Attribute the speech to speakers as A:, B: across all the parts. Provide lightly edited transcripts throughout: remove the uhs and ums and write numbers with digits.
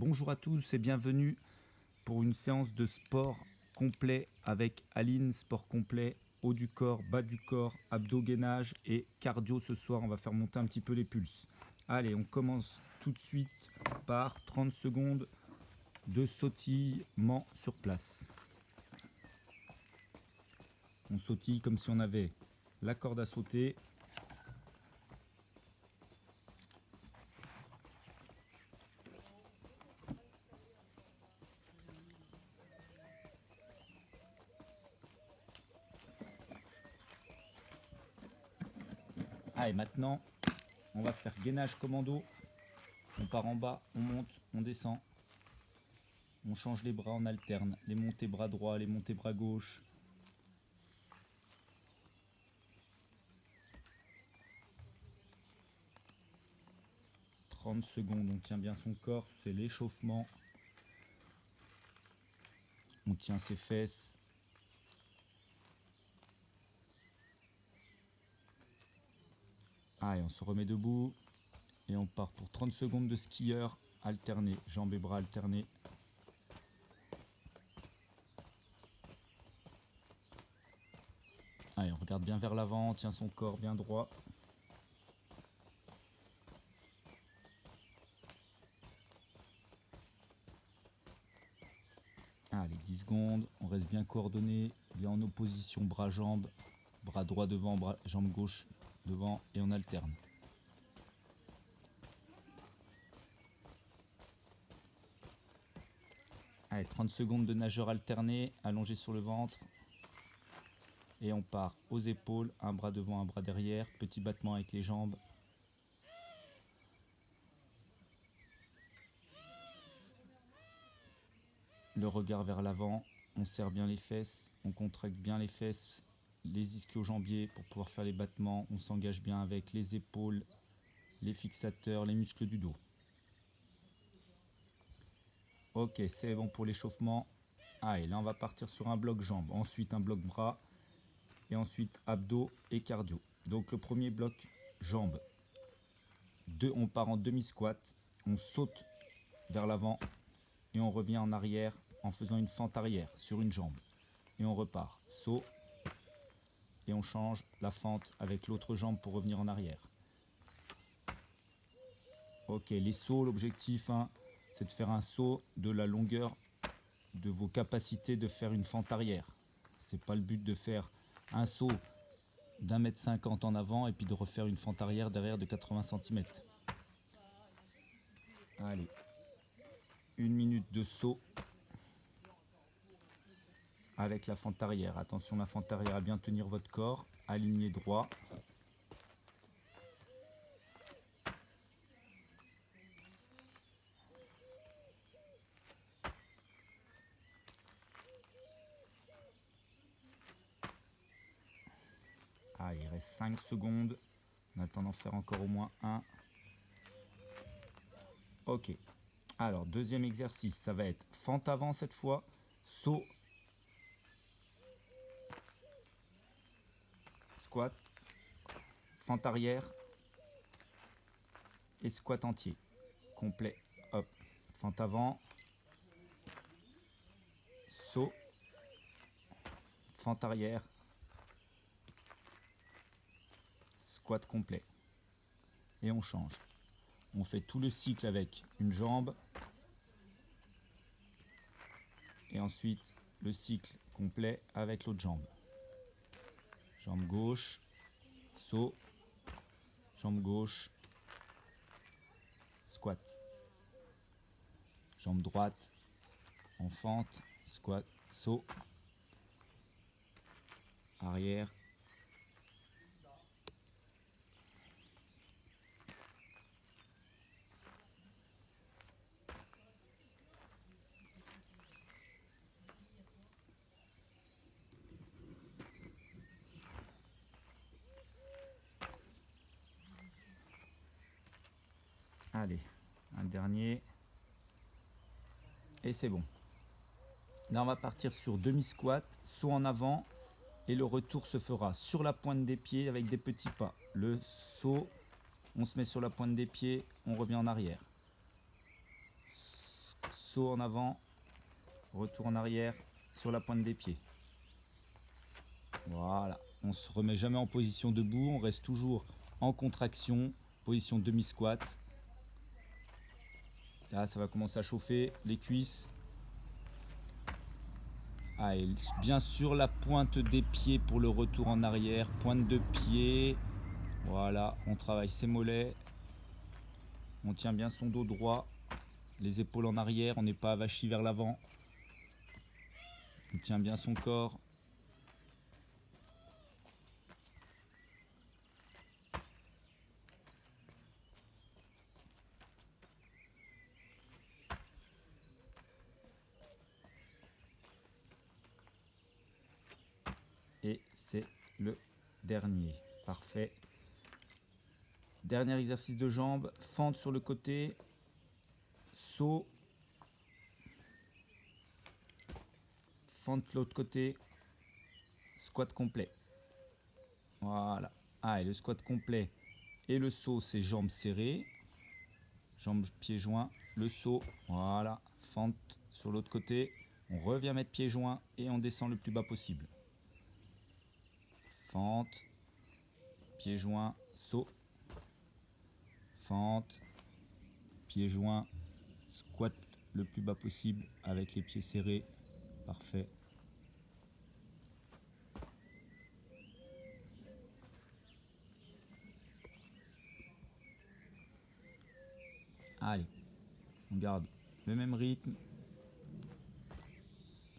A: Bonjour à tous et bienvenue pour une séance de sport complet avec Aline, sport complet, haut du corps, bas du corps, abdos gainage et cardio. Ce soir, on va faire monter un petit peu les pulses. Allez, on commence tout de suite par 30 secondes de sautillement sur place. On sautille comme si on avait la corde à sauter. Allez, maintenant, on va faire gainage commando. On part en bas, on monte, on descend. On change les bras, on alterne. Les montées bras droit, les montées bras gauche. « 30 secondes, on tient bien son corps, c'est l'échauffement. On tient ses fesses. Allez, on se remet debout. Et on part pour 30 secondes de skieur alterné. Jambes et bras alternés. Allez, on regarde bien vers l'avant, on tient son corps bien droit. Allez, 10 secondes, on reste bien coordonné, bien en opposition bras-jambes, bras droit devant, jambe gauche devant et on alterne. Allez, 30 secondes de nageur alterné, allongé sur le ventre. Et on part aux épaules, un bras devant, un bras derrière, petit battement avec les jambes. Le regard vers l'avant, on serre bien les fesses, on contracte bien les fesses, les ischio-jambiers pour pouvoir faire les battements. On s'engage bien avec les épaules, les fixateurs, les muscles du dos. Ok, c'est bon pour l'échauffement. Allez, là on va partir sur un bloc jambes, ensuite un bloc bras et ensuite abdos et cardio. Donc le premier bloc jambes. On part en demi-squat, on saute vers l'avant et on revient en arrière en faisant une fente arrière sur une jambe. Et on repart, saut, et on change la fente avec l'autre jambe pour revenir en arrière. Ok, les sauts, l'objectif, c'est de faire un saut de la longueur de vos capacités de faire une fente arrière. C'est pas le but de faire un saut d'1,50 m en avant et puis de refaire une fente arrière derrière de 80 cm. Allez, 1 minute de saut avec la fente arrière. Attention, la fente arrière à bien tenir votre corps, aligné droit. Allez, il reste 5 secondes. On a le temps d'en faire encore au moins un. Ok. Alors, deuxième exercice, ça va être fente avant cette fois, saut, squat, fente arrière et squat entier. Complet. Hop. Fente avant, saut, fente arrière, squat complet. Et on change. On fait tout le cycle avec une jambe. Et ensuite, le cycle complet avec l'autre jambe. Jambe gauche, saut, jambe gauche, squat. Jambe droite, en fente, squat, saut, arrière. Allez, un dernier. Et c'est bon. Là, on va partir sur demi-squat, saut en avant. Et le retour se fera sur la pointe des pieds avec des petits pas. Le saut, on se met sur la pointe des pieds, on revient en arrière. saut en avant, retour en arrière sur la pointe des pieds. Voilà, on se remet jamais en position debout, on reste toujours en contraction, position demi-squat. Là, ça va commencer à chauffer les cuisses. Ah, et bien sûr la pointe des pieds pour le retour en arrière, pointe de pied. Voilà, on travaille ses mollets. On tient bien son dos droit, les épaules en arrière, on n'est pas avachi vers l'avant. On tient bien son corps. Et c'est le dernier. Parfait. Dernier exercice de jambes. Fente sur le côté. Saut. Fente l'autre côté. Squat complet. Voilà. Ah, et le squat complet et le saut, c'est jambes serrées. Jambes, pieds joints. Le saut. Voilà. Fente sur l'autre côté. On revient mettre pieds joints et on descend le plus bas possible. Fente. Pieds joints. Saut. Fente, pieds joints, squat le plus bas possible avec les pieds serrés. Parfait. Allez, on garde le même rythme.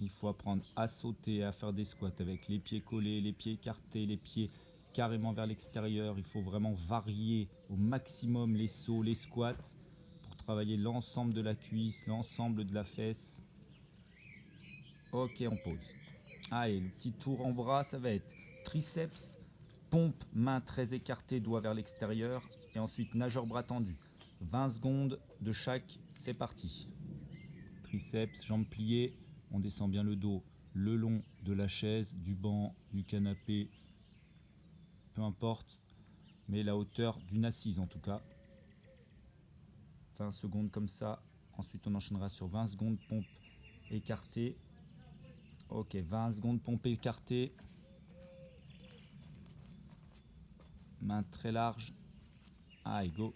A: Il faut apprendre à sauter, à faire des squats avec les pieds collés, les pieds écartés, les pieds carrément vers l'extérieur. Il faut vraiment varier au maximum les sauts, les squats pour travailler l'ensemble de la cuisse, l'ensemble de la fesse. Ok, on pose. Allez, le petit tour en bras, ça va être triceps, pompe, main très écartée, doigt vers l'extérieur. Et ensuite, nageur bras tendu. 20 secondes de chaque, c'est parti. Triceps, jambes pliées, on descend bien le dos le long de la chaise, du banc, du canapé, peu importe, mais la hauteur d'une assise en tout cas. 20 secondes comme ça. Ensuite, on enchaînera sur 20 secondes pompe écartée. Ok, 20 secondes pompe écartée. Main très large. Allez, go.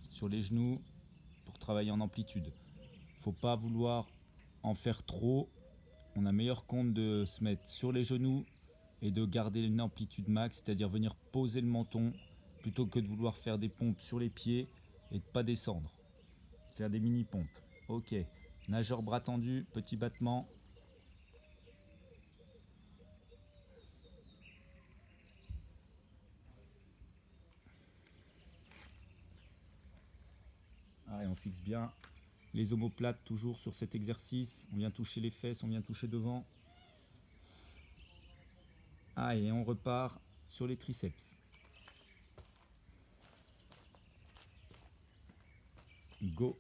A: Sur les genoux pour travailler en amplitude. Faut pas vouloir en faire trop. On a meilleur compte de se mettre sur les genoux et de garder une amplitude max, c'est-à-dire venir poser le menton plutôt que de vouloir faire des pompes sur les pieds et de pas descendre. Faire des mini pompes. Ok. Nageur bras tendu, petit battement. Allez, on fixe bien les omoplates toujours sur cet exercice. On vient toucher les fesses, on vient toucher devant. Allez, on repart sur les triceps. Go.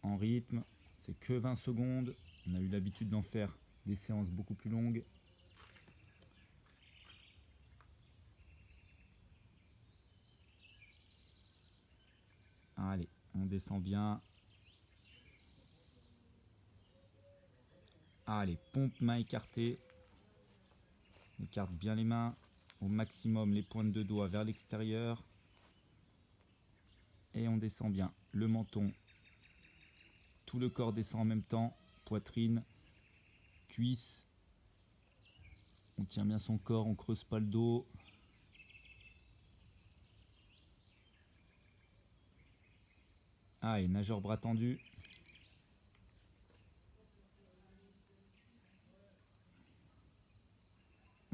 A: En rythme, c'est que 20 secondes. On a eu l'habitude d'en faire des séances beaucoup plus longues. Allez, on descend bien. Allez, pompe, main écartée. On écarte bien les mains. Au maximum, les pointes de doigts vers l'extérieur. Et on descend bien. Le menton. Tout le corps descend en même temps. Poitrine, cuisse. On tient bien son corps, on creuse pas le dos. Allez, nageur bras tendu.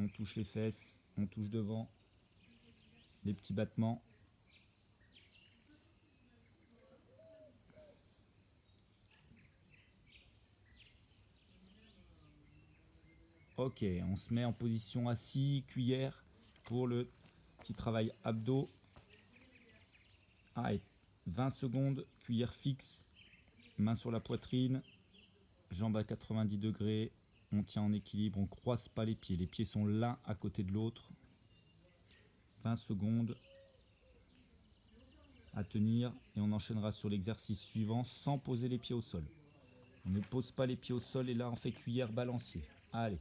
A: On touche les fesses, on touche devant. Les petits battements. Ok, on se met en position assis, cuillère, pour le petit travail abdos. Allez, 20 secondes, cuillère fixe, main sur la poitrine, jambes à 90 degrés, on tient en équilibre, on ne croise pas les pieds sont l'un à côté de l'autre. 20 secondes. à tenir et on enchaînera sur l'exercice suivant sans poser les pieds au sol. On ne pose pas les pieds au sol et là on fait cuillère balancier. Allez.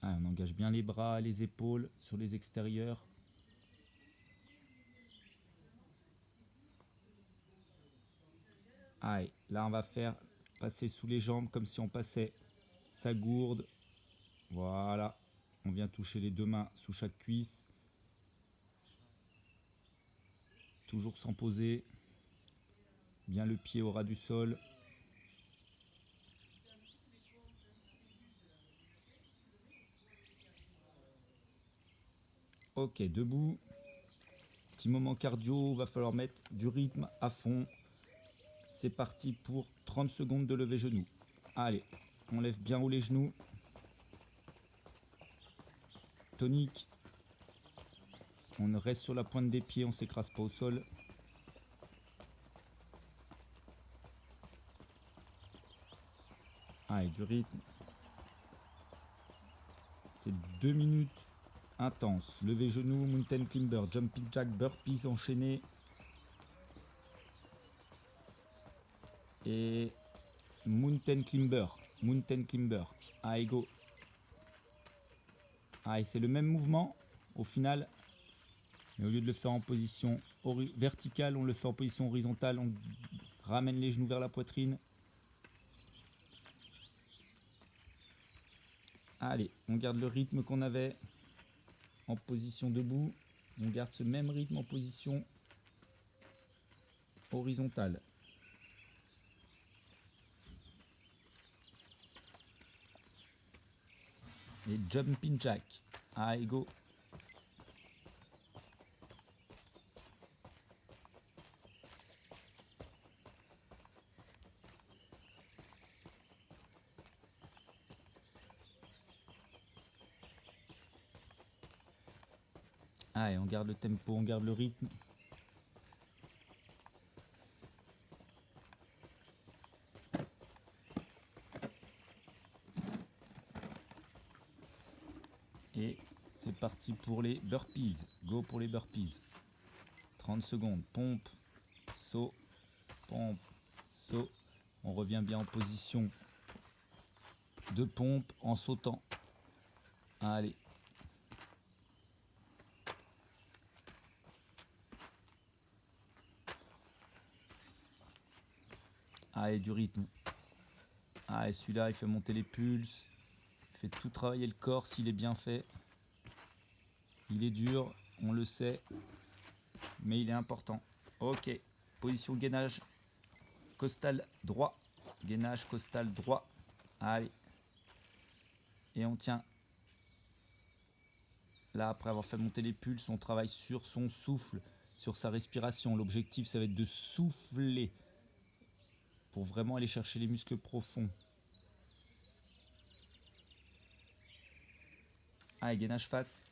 A: Allez, on engage bien les bras, les épaules sur les extérieurs. Allez, là on va faire passer sous les jambes comme si on passait sa gourde. Voilà. On vient toucher les deux mains sous chaque cuisse. Toujours sans poser. Bien le pied au ras du sol. Ok, debout. Petit moment cardio, va falloir mettre du rythme à fond. C'est parti pour 30 secondes de lever genou. Allez, on lève bien haut les genoux. Tonique. On reste sur la pointe des pieds, on ne s'écrase pas au sol. Allez, du rythme. C'est 2 minutes intenses. Lever genou, mountain climber, jumping jack, burpees enchaînés. Et mountain climber. Mountain climber. Allez, go. Allez, c'est le même mouvement au final. Mais au lieu de le faire en position verticale, on le fait en position horizontale. On ramène les genoux vers la poitrine. Allez, on garde le rythme qu'on avait en position debout. On garde ce même rythme en position horizontale. Et jumping jack. Allez, go. Allez, on garde le tempo, on garde le rythme. Et c'est parti pour les burpees. Go pour les burpees. 30 secondes. Pompe, saut, pompe, saut. On revient bien en position de pompe en sautant. Allez. Allez, du rythme. Allez, celui-là, il fait monter les pulses. Il fait tout travailler le corps s'il est bien fait. Il est dur, on le sait, mais il est important. Ok, position gainage, costal droit. Gainage, costal droit. Allez. Et on tient. Là, après avoir fait monter les pulses, on travaille sur son souffle, sur sa respiration. L'objectif, ça va être de souffler pour vraiment aller chercher les muscles profonds. Allez, gainage face.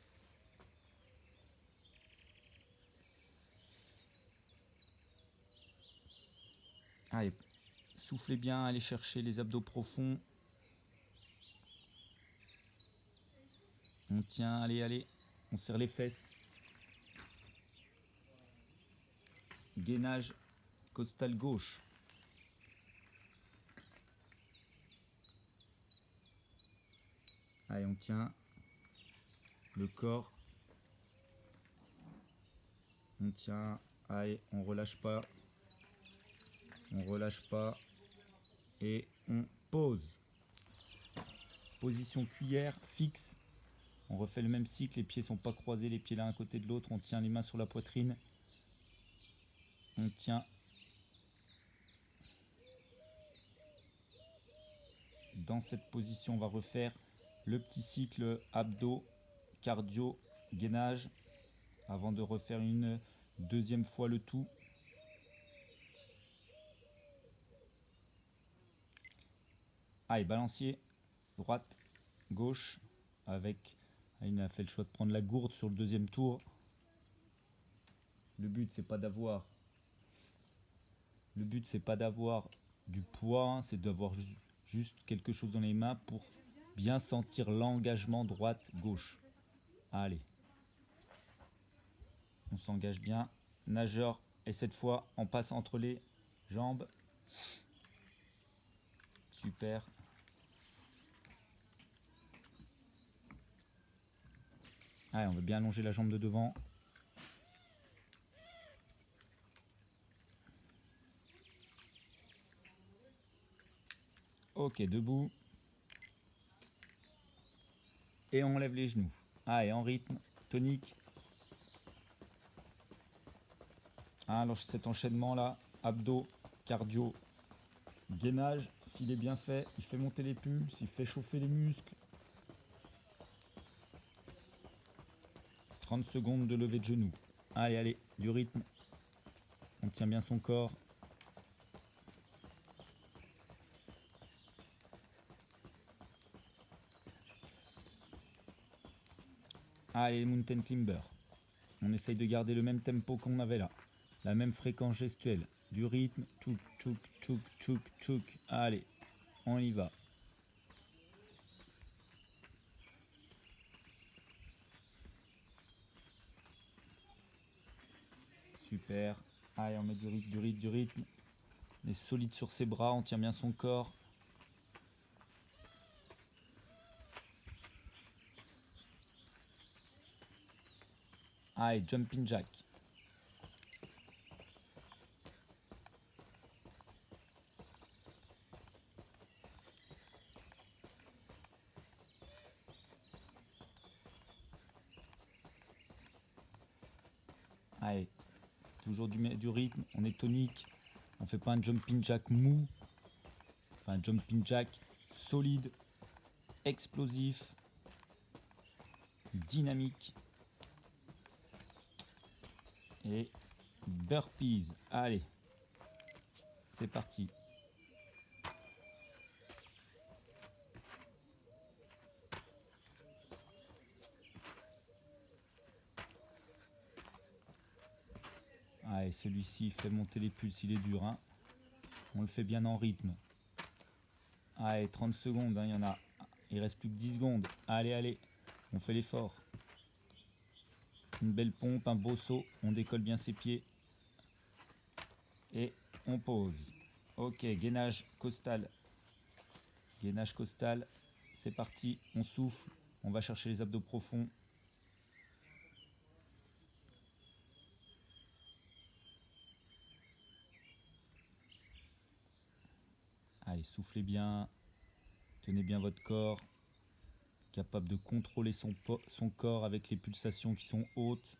A: Allez, soufflez bien, allez chercher les abdos profonds. On tient, allez, allez. On serre les fesses. Gainage costal gauche. Allez, on tient le corps. On tient. Allez, on relâche pas. On relâche pas. Et on pose. Position cuillère fixe. On refait le même cycle. Les pieds sont pas croisés, les pieds l'un à côté de l'autre. On tient les mains sur la poitrine. On tient. Dans cette position, on va refaire le petit cycle abdos, cardio, gainage, avant de refaire une deuxième fois le tout. Allez, balancier, droite, gauche, avec... Aïna a fait le choix de prendre la gourde sur le deuxième tour. Le but, c'est pas d'avoir... Le but, c'est pas d'avoir du poids, hein, c'est d'avoir Juste quelque chose dans les mains pour bien sentir l'engagement droite-gauche. Allez. On s'engage bien. Nageur. Et cette fois, on passe entre les jambes. Super. Allez, on va bien allonger la jambe de devant. Ok, debout. Et on lève les genoux. Allez, en rythme, tonique. Alors cet enchaînement là, abdos, cardio, gainage, s'il est bien fait, il fait monter les pulses, il fait chauffer les muscles. 30 secondes de levée de genoux. Allez, allez, du rythme. On tient bien son corps. Allez, mountain climber. On essaye de garder le même tempo qu'on avait là. La même fréquence gestuelle. Du rythme. Tchouk, tchouk, tchouk, tchouk, tchouk. Allez, on y va. Super. Allez, on met du rythme, du rythme, du rythme. On est solide sur ses bras, on tient bien son corps. Allez, jumping jack. Allez, toujours du rythme, on est tonique. On fait pas un jumping jack mou. Enfin, un jumping jack solide, explosif, dynamique. Et burpees. Allez, c'est parti. Allez, celui-ci fait monter les pulses, il est dur. Hein. On le fait bien en rythme. Allez, 30 secondes, hein, il y en a. Il reste plus que 10 secondes. Allez, allez, on fait l'effort. Une belle pompe, un beau saut. On décolle bien ses pieds. Et on pose. Ok, gainage costal. Gainage costal. C'est parti, on souffle. On va chercher les abdos profonds. Allez, soufflez bien. Tenez bien votre corps. Capable de contrôler son corps avec les pulsations qui sont hautes.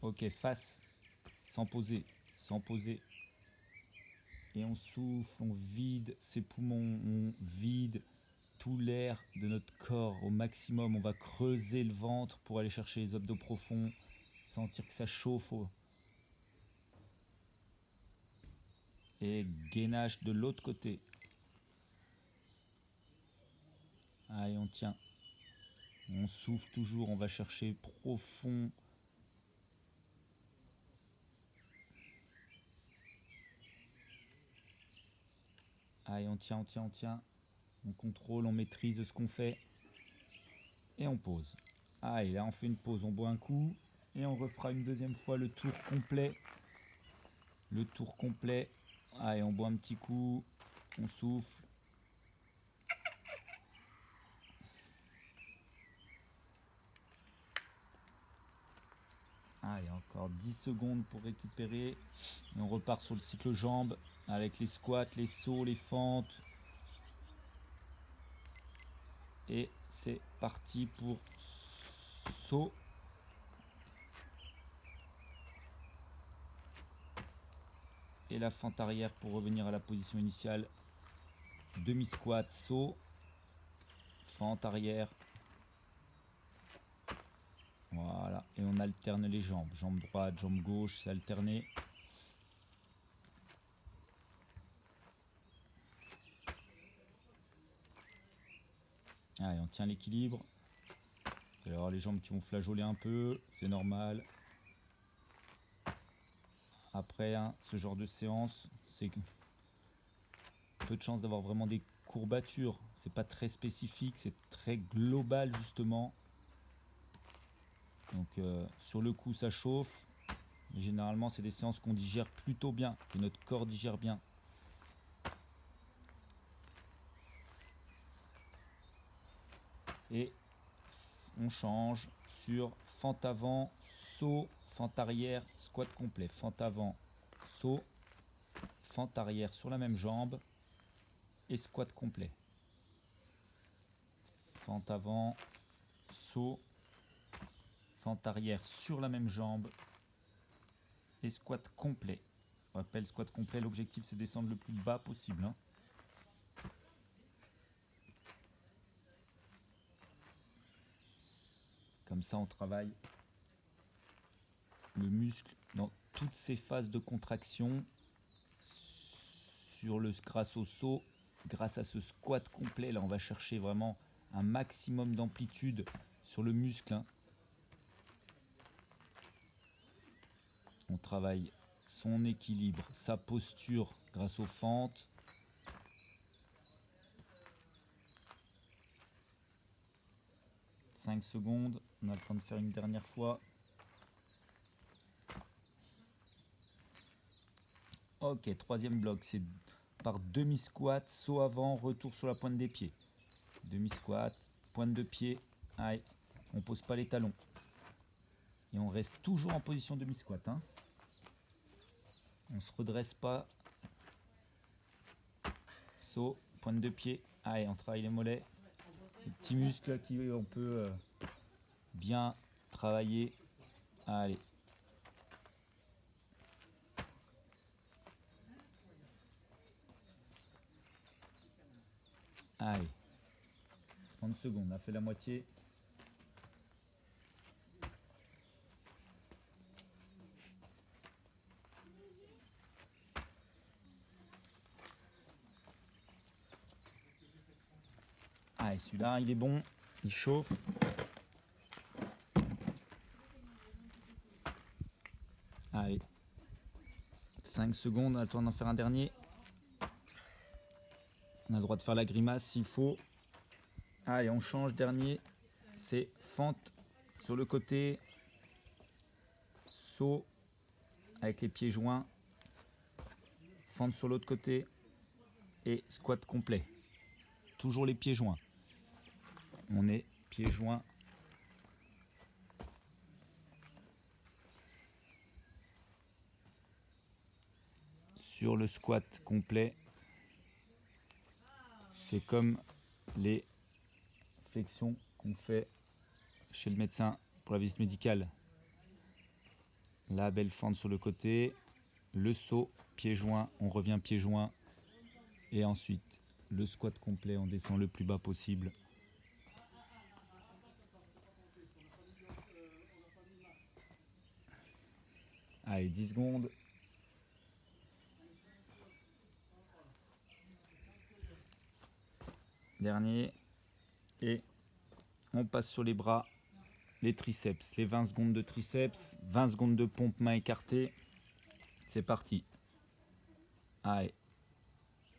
A: Ok, face. Sans poser. Sans poser. Et on souffle, on vide ses poumons, on vide tout l'air de notre corps au maximum. On va creuser le ventre pour aller chercher les abdos profonds, sentir que ça chauffe. Et gainage de l'autre côté. Allez, on tient. On souffle toujours, on va chercher profond. Allez, on tient, on tient, on tient. On contrôle, on maîtrise ce qu'on fait. Et on pose. Allez, là on fait une pause, on boit un coup. Et on refera une deuxième fois le tour complet. Le tour complet. Allez, on boit un petit coup. On souffle. Allez, encore 10 secondes pour récupérer. Et on repart sur le cycle jambes avec les squats, les sauts, les fentes. Et c'est parti pour saut. Et la fente arrière pour revenir à la position initiale. Demi-squat, saut. Fente arrière. Voilà. Et on alterne les jambes. Jambe droite, jambe gauche, c'est alterné. Allez, on tient l'équilibre. Il va y avoir les jambes qui vont flageoler un peu, c'est normal. Après, hein, ce genre de séance, c'est peu de chance d'avoir vraiment des courbatures. C'est pas très spécifique, c'est très global justement. Donc sur le coup ça chauffe, mais généralement c'est des séances qu'on digère plutôt bien, que notre corps digère bien. Et on change sur fente avant, saut, fente arrière, squat complet. Fente avant, saut, fente arrière sur la même jambe et squat complet. Fente avant, saut, fente arrière sur la même jambe et squat complet. On appelle squat complet, l'objectif c'est descendre le plus bas possible. Comme ça on travaille le muscle dans toutes ses phases de contraction grâce au saut, grâce à ce squat complet. Là on va chercher vraiment un maximum d'amplitude sur le muscle. On travaille son équilibre, sa posture grâce aux fentes. « 5 secondes, on a le temps de faire une dernière fois. Ok, troisième bloc, c'est par demi-squat, saut avant, retour sur la pointe des pieds. Demi-squat, pointe de pied, allez, on pose pas les talons. Et on reste toujours en position demi-squat. On se redresse pas. Saut, pointe de pied, allez, on travaille les mollets. Les petits muscles qui on peut bien travailler. Allez. Allez. 30 secondes, on a fait la moitié. Allez, celui-là, il est bon. Il chauffe. Allez. 5 secondes, on a le temps d'en faire un dernier. On a le droit de faire la grimace s'il faut. Allez, on change, dernier. C'est fente sur le côté. Saut avec les pieds joints. Fente sur l'autre côté. Et squat complet. Toujours les pieds joints. On est pieds joints. Sur le squat complet. C'est comme les flexions qu'on fait chez le médecin pour la visite médicale. La belle fente sur le côté, le saut, pieds joints, on revient pieds joints. Et ensuite, le squat complet, on descend le plus bas possible. Allez, 10 secondes. Dernier. Et on passe sur les bras, les triceps. Les 20 secondes de triceps, 20 secondes de pompe main écartée. C'est parti. Allez.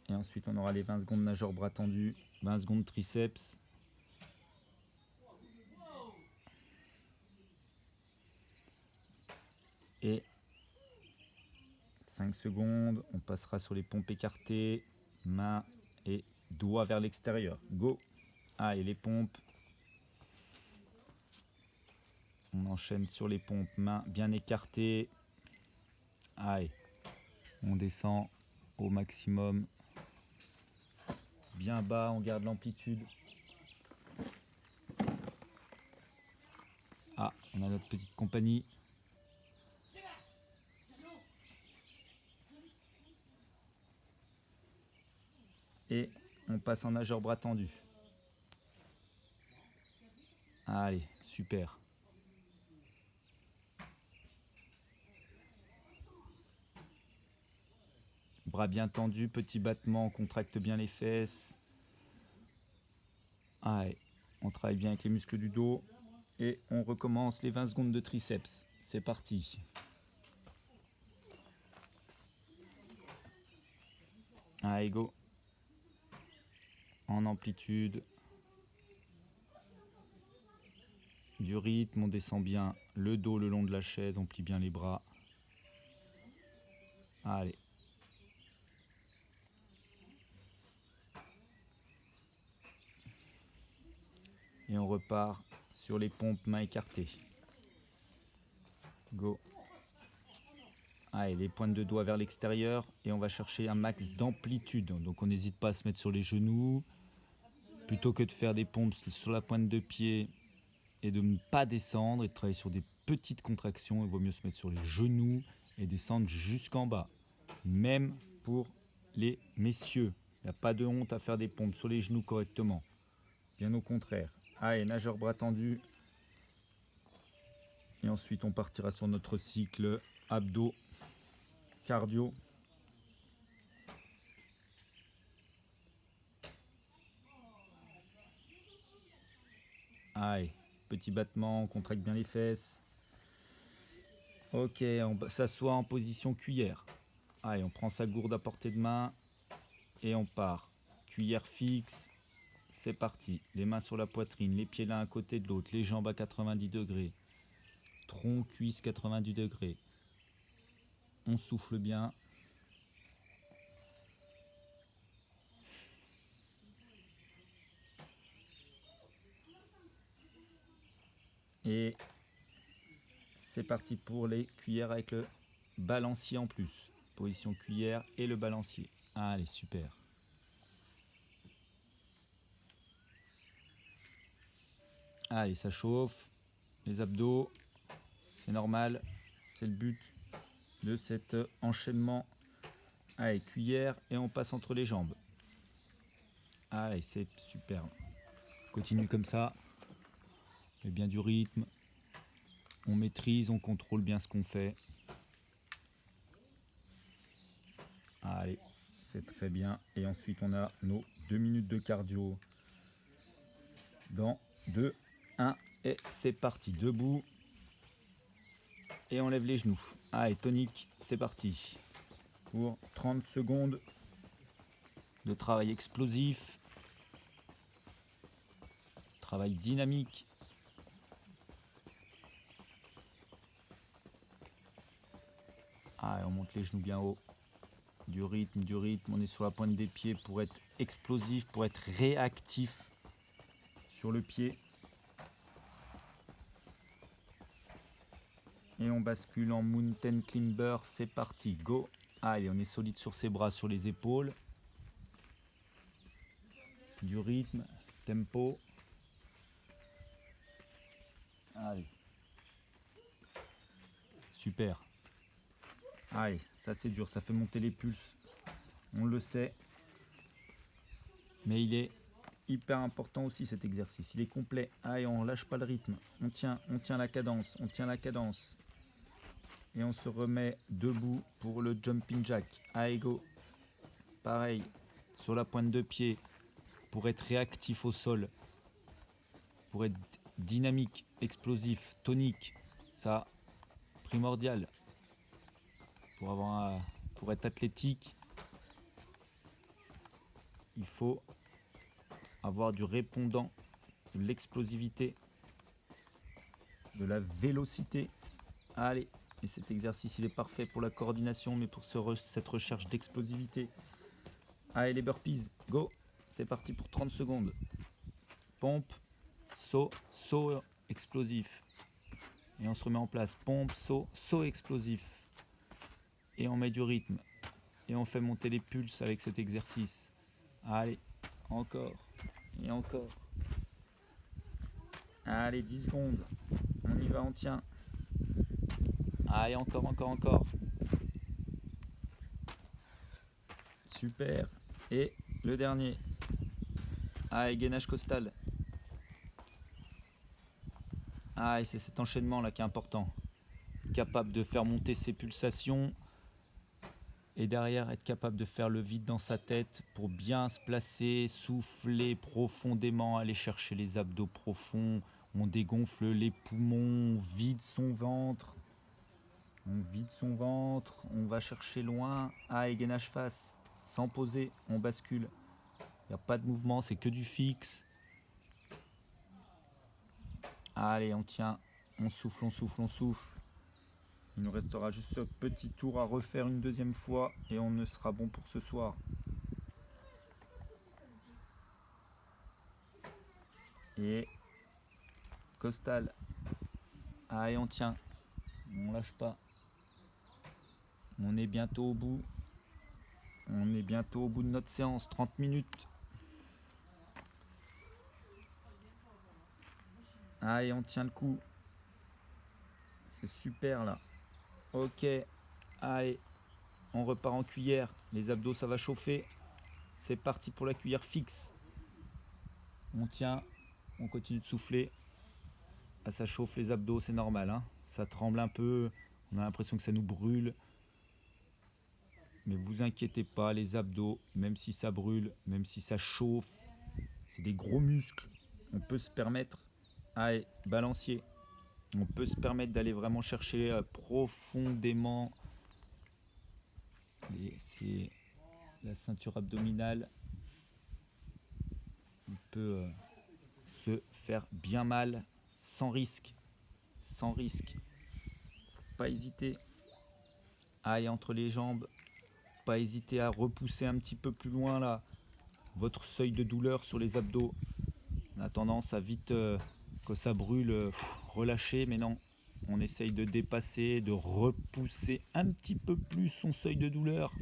A: Et ensuite, on aura les 20 secondes nageur bras tendu, 20 secondes triceps. Et 5 secondes, on passera sur les pompes écartées, mains et doigts vers l'extérieur. Go. Allez, les pompes. On enchaîne sur les pompes, mains bien écartées. Allez, on descend au maximum. Bien bas, on garde l'amplitude. Ah, on a notre petite compagnie. Et on passe en nageur bras tendu. Allez, super. Bras bien tendus, petit battement, on contracte bien les fesses. Allez, on travaille bien avec les muscles du dos. Et on recommence les 20 secondes de triceps. C'est parti. Allez, go. en amplitude, du rythme, on descend bien le dos le long de la chaise, on plie bien les bras. Allez. Et on repart sur les pompes mains écartées. Go. Allez, les pointes de doigts vers l'extérieur et on va chercher un max d'amplitude. Donc on n'hésite pas à se mettre sur les genoux. Plutôt que de faire des pompes sur la pointe de pied et de ne pas descendre et de travailler sur des petites contractions, il vaut mieux se mettre sur les genoux et descendre jusqu'en bas. Même pour les messieurs, il n'y a pas de honte à faire des pompes sur les genoux correctement. Bien au contraire. Allez, nageur bras tendu. Et ensuite on partira sur notre cycle abdos, cardio. Allez, petit battement, on contracte bien les fesses. Ok, on s'assoit en position cuillère. Allez, on prend sa gourde à portée de main et on part. Cuillère fixe, c'est parti. Les mains sur la poitrine, les pieds l'un à côté de l'autre, les jambes à 90 degrés. Tronc, cuisse 90 degrés. On souffle bien. Et c'est parti pour les cuillères avec le balancier en plus. Position cuillère et le balancier. Allez, super. Allez, ça chauffe. Les abdos, c'est normal. C'est le but de cet enchaînement. Allez, cuillère et on passe entre les jambes. Allez, c'est super. Continue comme ça. On met bien du rythme. On maîtrise, on contrôle bien ce qu'on fait. Allez, c'est très bien. Et ensuite, on a nos 2 minutes de cardio. Dans 2, 1 et c'est parti. Debout. Et on lève les genoux. Allez, tonique, c'est parti. Pour 30 secondes de travail explosif. Travail dynamique. Allez, on monte les genoux bien haut. Du rythme, on est sur la pointe des pieds pour être explosif, pour être réactif sur le pied. Et on bascule en mountain climber, c'est parti, go. Allez, on est solide sur ses bras, sur les épaules. Du rythme, tempo. Allez. Super. Allez, ça c'est dur, ça fait monter les pulses. On le sait. Mais il est hyper important aussi cet exercice. Il est complet. Allez, on lâche pas le rythme. On tient la cadence, Et on se remet debout pour le jumping jack. Allez, go. Pareil, sur la pointe de pied, pour être réactif au sol, pour être dynamique, explosif, tonique, ça, primordial. Pour être athlétique, il faut avoir du répondant, de l'explosivité, de la vélocité. Allez, et cet exercice, il est parfait pour la coordination, mais pour cette recherche d'explosivité. Allez, les burpees, go. C'est parti pour 30 secondes. Pompe, saut explosif. Et on se remet en place. Pompe, saut explosif. Et on met du rythme. Et on fait monter les pulses avec cet exercice. Allez, encore. Et encore. Allez, 10 secondes. On y va, on tient. Allez, encore. Super. Et le dernier. Allez, gainage costal. Ah, et c'est cet enchaînement là qui est important. Capable de faire monter ses pulsations et derrière être capable de faire le vide dans sa tête pour bien se placer, souffler profondément, aller chercher les abdos profonds. On dégonfle les poumons, on vide son ventre. On va chercher loin. Ah, et gainage face. Sans poser, on bascule. Il n'y a pas de mouvement, c'est que du fixe. Allez, on tient, on souffle, on souffle, on souffle. Il nous restera juste ce petit tour à refaire une deuxième fois et on ne sera bon pour ce soir. Et costal. Allez, on tient. On lâche pas. On est bientôt au bout. On est bientôt au bout de notre séance. 30 minutes. Allez, on tient le coup. C'est super là. Ok. Allez, on repart en cuillère. Les abdos, ça va chauffer. C'est parti pour la cuillère fixe. On tient. On continue de souffler. Ah, ça chauffe les abdos, c'est normal. Hein. Ça tremble un peu. On a l'impression que ça nous brûle. Mais vous inquiétez pas, les abdos, même si ça brûle, même si ça chauffe, c'est des gros muscles. On peut se permettre, allez, balancier. On peut se permettre d'aller vraiment chercher profondément c'est la ceinture abdominale. On peut se faire bien mal sans risque. Sans risque. Faut pas hésiter. Allez, entre les jambes. Pas hésiter à repousser un petit peu plus loin là votre seuil de douleur sur les abdos. On a tendance à vite quand ça brûle relâcher, mais non, on essaye de dépasser, de repousser un petit peu plus son seuil de douleur.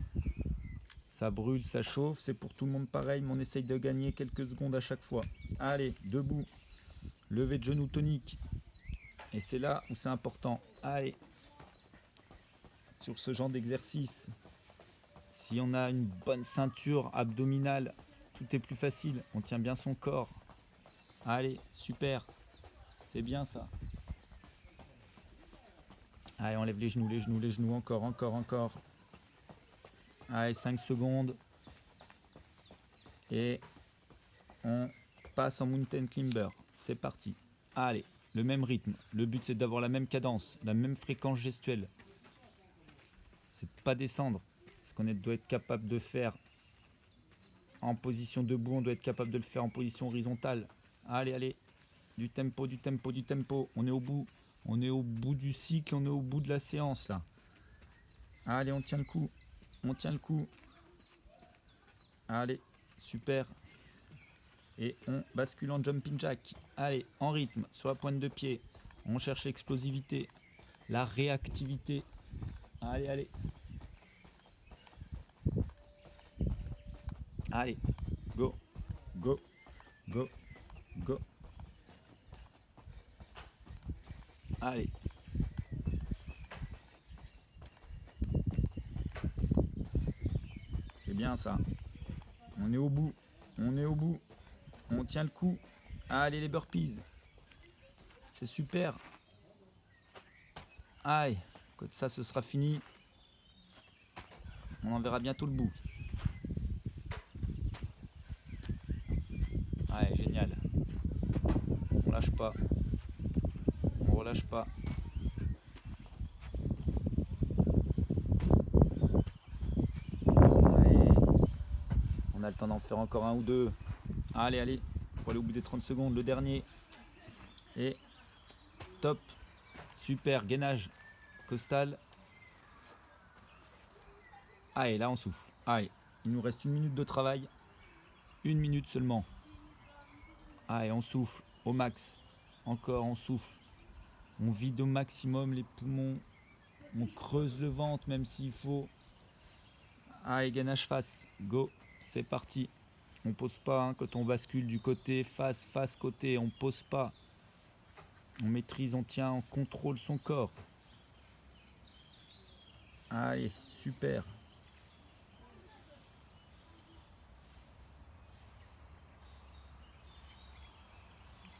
A: Ça brûle, ça chauffe, c'est pour tout le monde pareil, mais on essaye de gagner quelques secondes à chaque fois. Allez, debout, lever de genou tonique, et c'est là où c'est important. Allez, sur ce genre d'exercice, si on a une bonne ceinture abdominale, tout est plus facile. On tient bien son corps. Allez, super. C'est bien ça. Allez, on lève les genoux, les genoux, les genoux. Encore, encore, encore. Allez, 5 secondes. Et on passe en mountain climber. C'est parti. Allez, le même rythme. Le but, c'est d'avoir la même cadence, la même fréquence gestuelle. C'est de pas descendre. Ce qu'on doit être capable de faire en position debout, on doit être capable de le faire en position horizontale. Allez, allez, du tempo, du tempo, du tempo. On est au bout du cycle, on est au bout de la séance là. Allez, on tient le coup, on tient le coup. Allez, super. Et on bascule en jumping jack. Allez, en rythme, sur la pointe de pied. On cherche l'explosivité, la réactivité. Allez, allez. Allez, go, go, go, go. Allez. C'est bien ça. On est au bout, on est au bout. On tient le coup. Allez, les burpees. C'est super. Aïe, quand ça, ce sera fini. On en verra bientôt le bout. Allez, génial. On lâche pas. On relâche pas. Allez. On a le temps d'en faire encore un ou deux. Allez, allez. Pour aller au bout des 30 secondes. Le dernier. Et top. Super. Gainage. Costal. Allez, là on souffle. Allez. Il nous reste 1 minute de travail. 1 minute seulement. Allez, on souffle au max. Encore, on souffle. On vide au maximum les poumons. On creuse le ventre même s'il faut. Allez, gainage face. Go. C'est parti. On pose pas hein, quand on bascule du côté face, face, côté. On pose pas. On maîtrise, on tient, on contrôle son corps. Allez, super.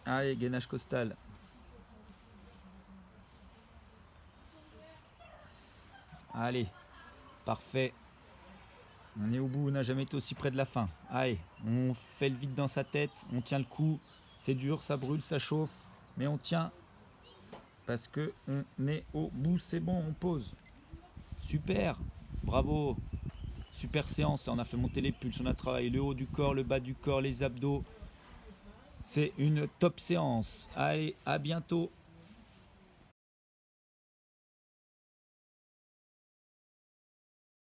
A: Allez, gainage costal. Allez, parfait. On est au bout, on n'a jamais été aussi près de la fin. Allez, on fait le vide dans sa tête, on tient le coup. C'est dur, ça brûle, ça chauffe, mais on tient parce que on est au bout. C'est bon, on pose. Super, bravo. Super séance, on a fait monter les pulses, on a travaillé le haut du corps, le bas du corps, les abdos. C'est une top séance. Allez, à bientôt.